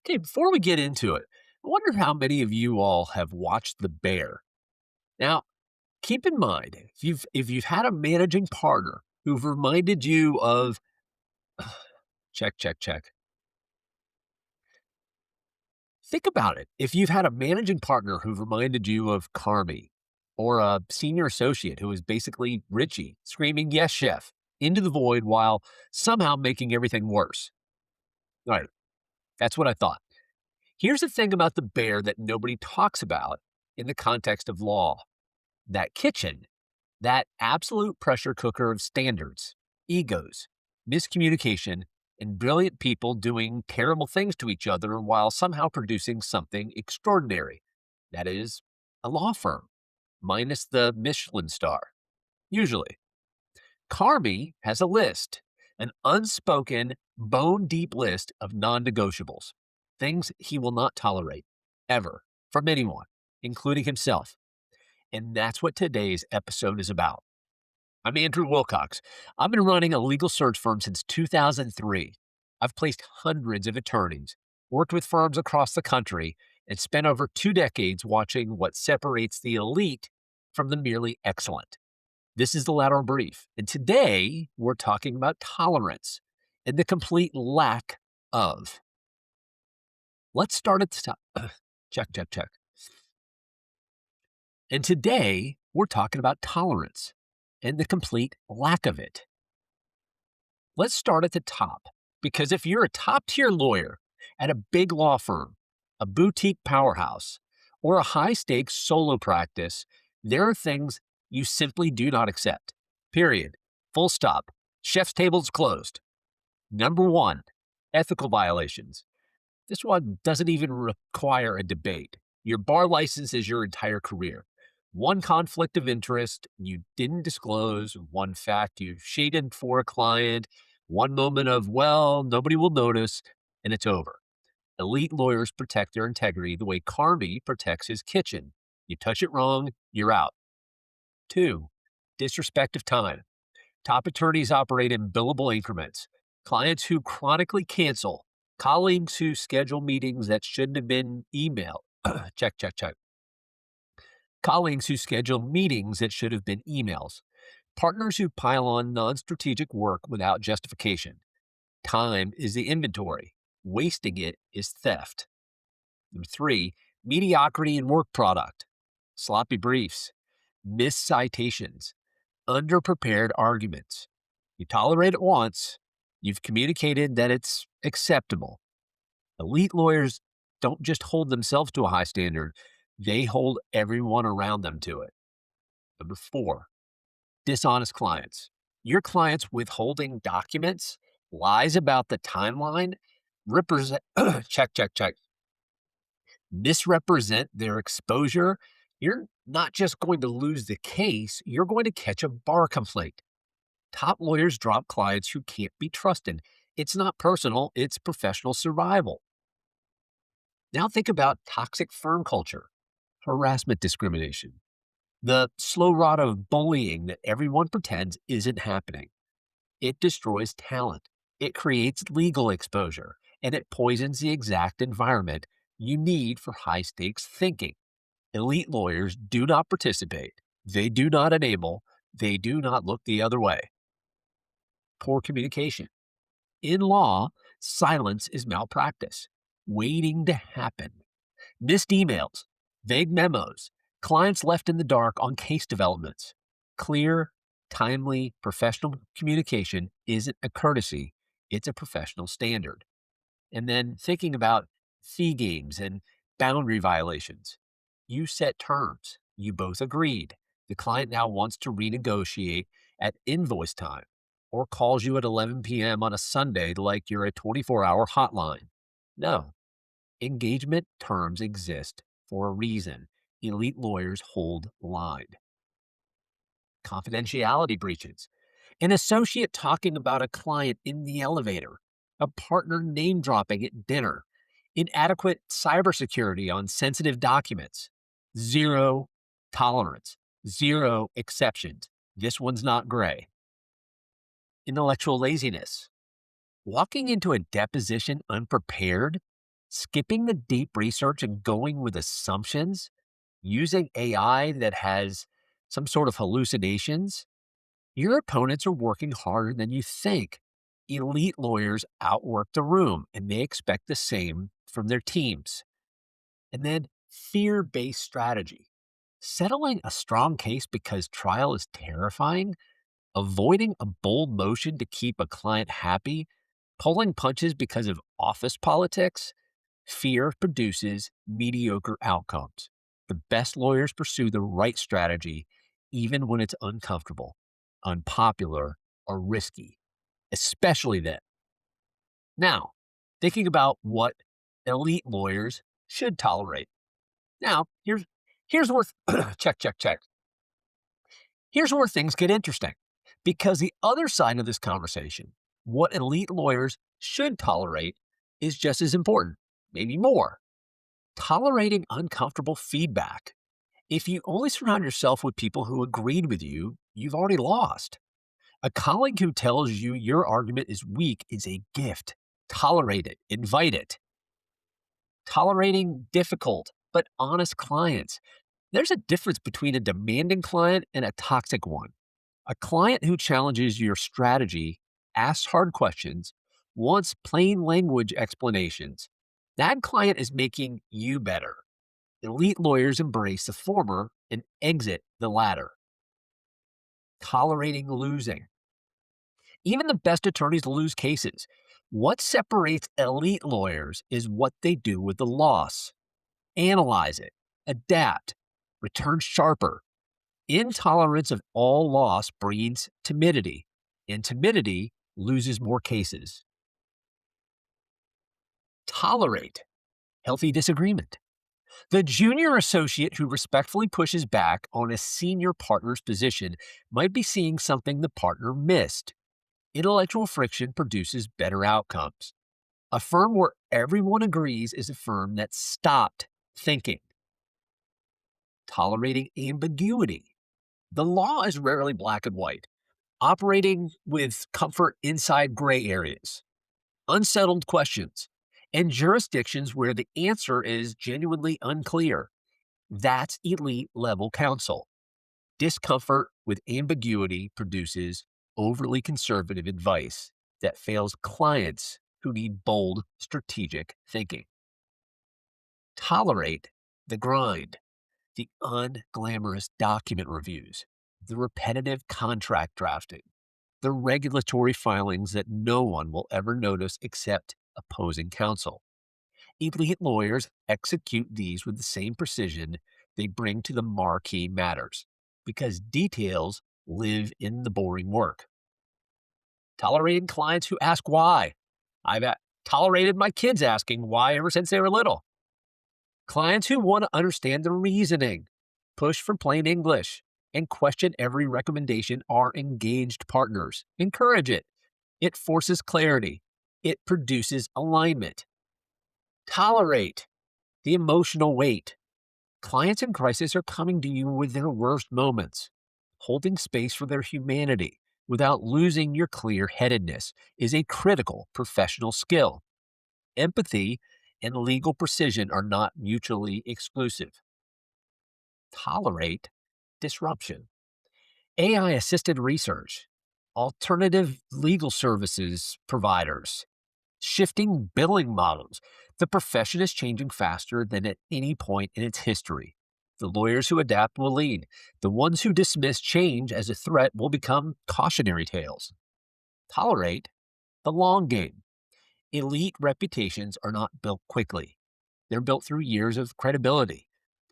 Okay, before we get into it, I wonder how many of you all have watched The Bear. Now, keep in mind if you've had a managing partner who've reminded you of check. Think about it. If you've had a managing partner who reminded you of Carmy or a senior associate who is basically Richie screaming, "Yes, chef," into the void while somehow making everything worse. Right. That's what I thought. Here's the thing about the bear that nobody talks about in the context of law. That kitchen, that absolute pressure cooker of standards, egos, miscommunication, and brilliant people doing terrible things to each other while somehow producing something extraordinary. That is, a law firm, minus the Michelin-star, usually. Carmy has a list, an unspoken, bone deep list of non negotiables, things he will not tolerate, ever, from anyone, including himself. And that's what today's episode is about. I'm Andrew Wilcox. I've been running a legal search firm since 2003. I've placed hundreds of attorneys, worked with firms across the country, and spent over 2 decades watching what separates the elite from the merely excellent. This is the lateral brief. And today we're talking about tolerance and the complete lack of. Let's start at the top. Check. And today we're talking about tolerance and the complete lack of it. Let's start at the top, because if you're a top tier lawyer at a big law firm, a boutique powerhouse, or a high stakes solo practice, there are things you simply do not accept. Period. Full stop. Chef's table's closed. Number one, ethical violations. This one doesn't even require a debate. Your bar license is your entire career. One conflict of interest you didn't disclose, one fact you shaded for a client, one moment of, well, nobody will notice, and it's over. Elite lawyers protect their integrity the way Carmy protects his kitchen. You touch it wrong, you're out. Two, disrespect of time. Top attorneys operate in billable increments. Clients who chronically cancel, colleagues who schedule meetings that shouldn't have been emailed. check. Colleagues who schedule meetings that should have been emails. Partners who pile on non strategic work without justification. Time is the inventory. Wasting it is theft. Number three, mediocrity in work product. Sloppy briefs, missed citations, underprepared arguments. You tolerate it once, you've communicated that it's acceptable. Elite lawyers don't just hold themselves to a high standard, they hold everyone around them to it. Number four, dishonest clients. Your clients withholding documents, lies about the timeline, represent check, misrepresent their exposure. You're not just going to lose the case, you're going to catch a bar complaint. Top lawyers drop clients who can't be trusted. It's not personal, it's professional survival. Now think about toxic firm culture, harassment discrimination, the slow rot of bullying that everyone pretends isn't happening. It destroys talent. It creates legal exposure, and it poisons the exact environment you need for high stakes thinking. Elite lawyers do not participate. They do not enable. They do not look the other way. Poor communication. In law, silence is malpractice, waiting to happen. Missed emails, vague memos, clients left in the dark on case developments. Clear, timely, professional communication isn't a courtesy, it's a professional standard. And then thinking about fee games and boundary violations. You set terms, you both agreed. The client now wants to renegotiate at invoice time or calls you at 11 p.m. on a Sunday like you're a 24-hour hotline. No, engagement terms exist for a reason. Elite lawyers hold line. Confidentiality breaches. An associate talking about a client in the elevator. A partner name dropping at dinner. Inadequate cybersecurity on sensitive documents. Zero tolerance. Zero exceptions. This one's not gray. Intellectual laziness. Walking into a deposition unprepared, Skipping the deep research and going with assumptions, using AI that has some sort of hallucinations, your opponents are working harder than you think. Elite lawyers outwork the room and they expect the same from their teams. And then fear based strategy. Settling a strong case because trial is terrifying, avoiding a bold motion to keep a client happy, pulling punches because of office politics. Fear produces mediocre outcomes. The best lawyers pursue the right strategy, even when it's uncomfortable, unpopular, or risky, especially then. Now, thinking about what elite lawyers should tolerate. Now, here's where check, check, check. Here's where things get interesting. Because the other side of this conversation, what elite lawyers should tolerate, is just as important, maybe more. Tolerating uncomfortable feedback. If you only surround yourself with people who agreed with you, you've already lost. A colleague who tells you your argument is weak is a gift. Tolerate it, invite it. Tolerating difficult but honest clients. There's a difference between a demanding client and a toxic one. A client who challenges your strategy, asks hard questions, wants plain language explanations. That client is making you better. Elite lawyers embrace the former and exit the latter. Tolerating losing. Even the best attorneys lose cases. What separates elite lawyers is what they do with the loss. Analyze it, adapt, return sharper. Intolerance of all loss breeds timidity, and timidity loses more cases. Tolerate healthy disagreement. The junior associate who respectfully pushes back on a senior partner's position might be seeing something the partner missed. Intellectual friction produces better outcomes. A firm where everyone agrees is a firm that stopped thinking. Tolerating ambiguity. The law is rarely black and white, operating with comfort inside gray areas, unsettled questions, and jurisdictions where the answer is genuinely unclear. That's elite level counsel. Discomfort with ambiguity produces overly conservative advice that fails clients who need bold, strategic thinking. Tolerate the grind, the unglamorous document reviews, the repetitive contract drafting, the regulatory filings that no one will ever notice except opposing counsel. Elite lawyers execute these with the same precision they bring to the marquee matters because details live in the boring work. Tolerating clients who ask why. I've tolerated my kids asking why ever since they were little. Clients who want to understand the reasoning, push for plain English, and question every recommendation are engaged partners. Encourage it. It forces clarity. It produces alignment. Tolerate the emotional weight. Clients in crisis are coming to you with their worst moments. Holding space for their humanity without losing your clear headedness is a critical professional skill. Empathy and legal precision are not mutually exclusive. Tolerate disruption. AI assisted research, alternative legal services providers, shifting billing models. The profession is changing faster than at any point in its history. The lawyers who adapt will lead. The ones who dismiss change as a threat will become cautionary tales. Tolerate the long game. Elite reputations are not built quickly. They're built through years of credibility,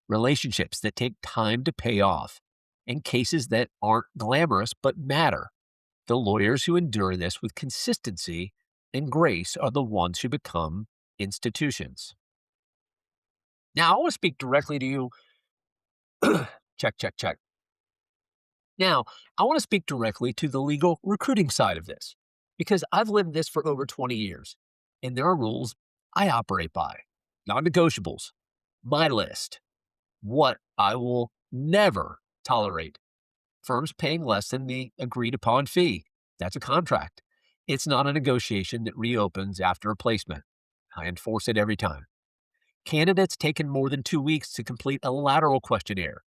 relationships that take time to pay off, and cases that aren't glamorous but matter. The lawyers who endure this with consistency and grace are the ones who become institutions. Now, I want to speak directly to you. Check, check, check. Now, I want to speak directly to the legal recruiting side of this because I've lived this for over 20 years, and there are rules I operate by, non-negotiables, my list, what I will never tolerate. Firms paying less than the agreed upon fee. That's a contract. It's not a negotiation that reopens after a placement. I enforce it every time. Candidates taking more than 2 weeks to complete a lateral questionnaire.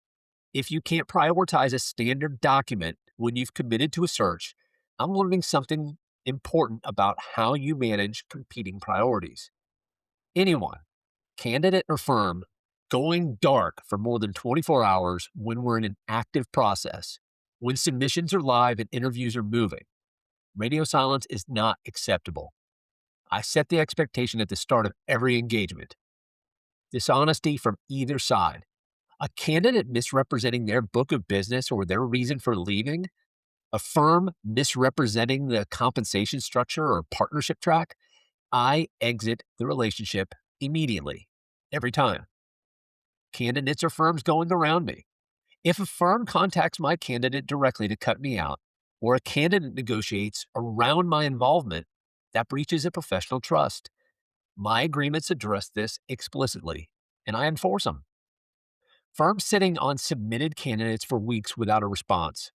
If you can't prioritize a standard document when you've committed to a search, I'm learning something important about how you manage competing priorities. Anyone, candidate or firm, going dark for more than 24 hours when we're in an active process, when submissions are live and interviews are moving. Radio silence is not acceptable. I set the expectation at the start of every engagement. Dishonesty from either side. A candidate misrepresenting their book of business or their reason for leaving, a firm misrepresenting the compensation structure or partnership track, I exit the relationship immediately, every time. Candidates or firms going around me. If a firm contacts my candidate directly to cut me out, or a candidate negotiates around my involvement, that breaches a professional trust. My agreements address this explicitly, and I enforce them. Firms sitting on submitted candidates for weeks without a response.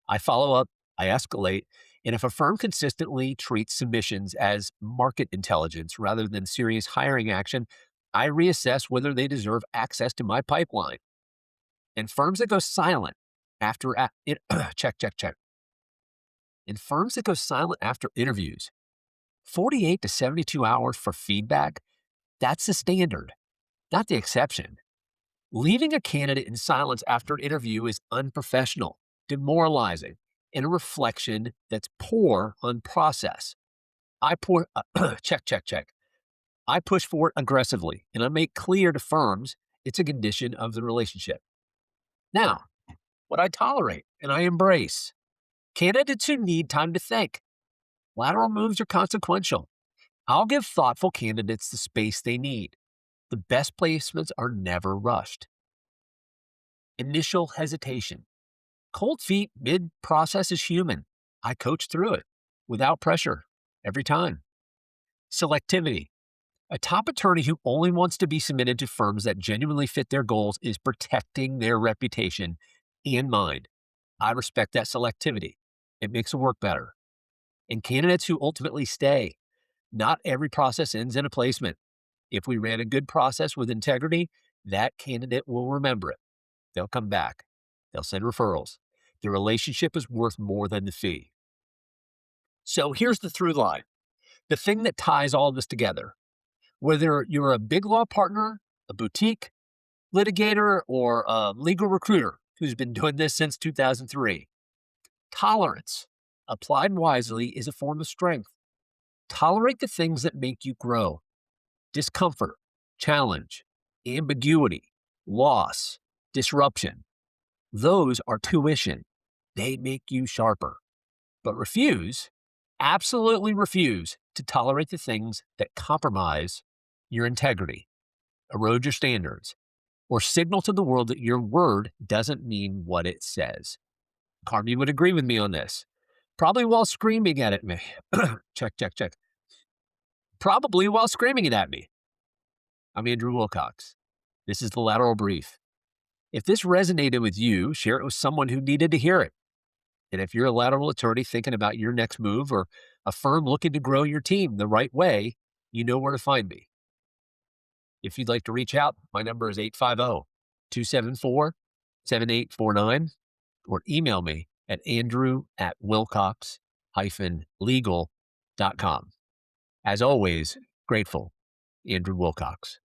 I follow up, I escalate, and if a firm consistently treats submissions as market intelligence rather than serious hiring action, I reassess whether they deserve access to my pipeline. And firms that go silent after check, check, check. And firms that go silent after interviews, 48 to 72 hours for feedback, that's the standard, not the exception. Leaving a candidate in silence after an interview is unprofessional, demoralizing, and a reflection that's poor on process. Check, check, check. I push for it aggressively, and I make clear to firms it's a condition of the relationship. Now, what I tolerate and I embrace. Candidates who need time to think. Lateral moves are consequential. I'll give thoughtful candidates the space they need. The best placements are never rushed. Initial hesitation. Cold feet mid-process is human. I coach through it without pressure every time. Selectivity. A top attorney who only wants to be submitted to firms that genuinely fit their goals is protecting their reputation and mine. I respect that selectivity. It makes the work better. And candidates who ultimately stay. Not every process ends in a placement. If we ran a good process with integrity, that candidate will remember it. They'll come back. They'll send referrals. The relationship is worth more than the fee. So here's the through line. The thing that ties all this together. Whether you're a big law partner, a boutique litigator, or a legal recruiter who's been doing this since 2003, tolerance, applied wisely, is a form of strength. Tolerate the things that make you grow. Discomfort, challenge, ambiguity, loss, disruption. Those are tuition. They make you sharper. But refuse, absolutely refuse, to tolerate the things that compromise your integrity, erode your standards, or signal to the world that your word doesn't mean what it says. Carmy would agree with me on this. Probably while screaming it at me. Check, check, check. Probably while screaming it at me. I'm Andrew Wilcox. This is the Lateral Brief. If this resonated with you, share it with someone who needed to hear it. And if you're a lateral attorney thinking about your next move or a firm looking to grow your team the right way, you know where to find me. If you'd like to reach out, my number is 850-274-7849, or email me at andrew@wilcox-legal.com. As always, grateful, Andrew Wilcox.